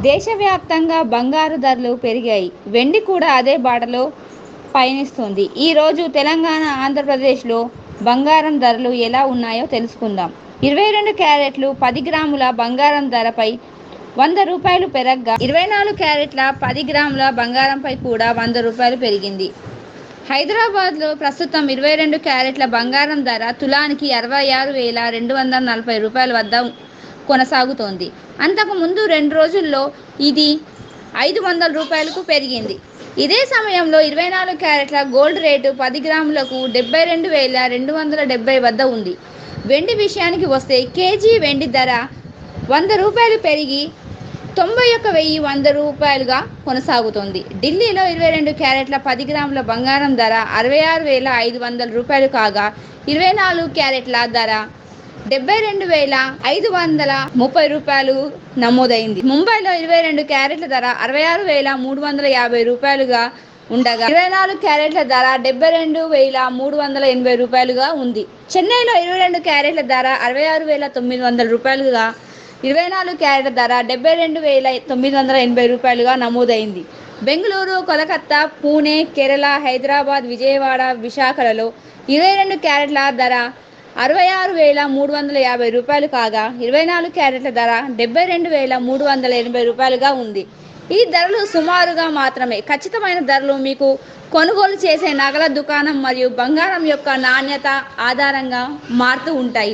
దేశవ్యాప్తంగా బంగారు ధరలు పెరిగాయి. వెండి కూడా అదే బాటలో పయనిస్తోంది. ఈరోజు తెలంగాణ, ఆంధ్రప్రదేశ్లో బంగారం ధరలు ఎలా ఉన్నాయో తెలుసుకుందాం. 22 క్యారెట్లు 10 గ్రాముల బంగారం ధరపై రూ. 100 పెరగ్గా 24 క్యారెట్ల 10 గ్రాముల బంగారంపై కూడా రూ. 100 పెరిగింది. హైదరాబాద్లో ప్రస్తుతం 22 క్యారెట్ల బంగారం ధర తులానికి 66,240 వద్ద కొనసాగుతోంది. అంతకు ముందు 2 రోజుల్లో ఇది రూ. 500కు పెరిగింది. ఇదే సమయంలో 24 క్యారెట్ల గోల్డ్ రేటు 10 గ్రాములకు 72,270 వద్ద ఉంది. వెండి విషయానికి వస్తే కేజీ వెండి ధర రూ. 100 పెరిగి 91,100గా కొనసాగుతోంది. ఢిల్లీలో 22 క్యారెట్ల 10 గ్రాముల బంగారం ధర 66,500 కాగా 24 క్యారెట్ల ధర రూ. 72,530 నమోదైంది. ముంబైలో 22 క్యారెట్ల ధర రూ. 66,350గా ఉండగా 24 క్యారెట్ల ధర రూ. 72,380గా ఉంది. చెన్నైలో 22 క్యారెట్ల ధర రూ. 66,900గా, 24 క్యారెట్ల ధర రూ. 72,980గా నమోదైంది. బెంగళూరు, కోలకత్తా, పూణె, కేరళ, హైదరాబాద్, విజయవాడ, విశాఖలలో 22 క్యారెట్ల ధర రూ. 66,350 కాగా 24 క్యారెట్ల ధర రూ. 72,380గా ఉంది. ఈ ధరలు సుమారుగా మాత్రమే. ఖచ్చితమైన ధరలు మీకు కొనుగోలు చేసే నగల దుకాణం మరియు బంగారం యొక్క నాణ్యత ఆధారంగా మారుతూ ఉంటాయి.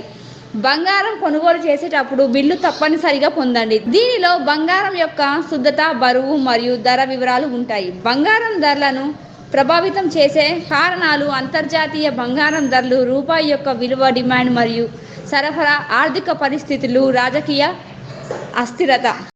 బంగారం కొనుగోలు చేసేటప్పుడు బిల్లు తప్పనిసరిగా పొందండి. దీనిలో బంగారం యొక్క శుద్ధత, బరువు మరియు ధర వివరాలు ఉంటాయి. బంగారం ధరలను ప్రభావితం చేసే కారణాలు అంతర్జాతీయ బంగారం ధరలు, రూపాయి యొక్క విలువ, డిమాండ్ మరియు సరఫరా, ఆర్థిక పరిస్థితులు, రాజకీయ అస్థిరత.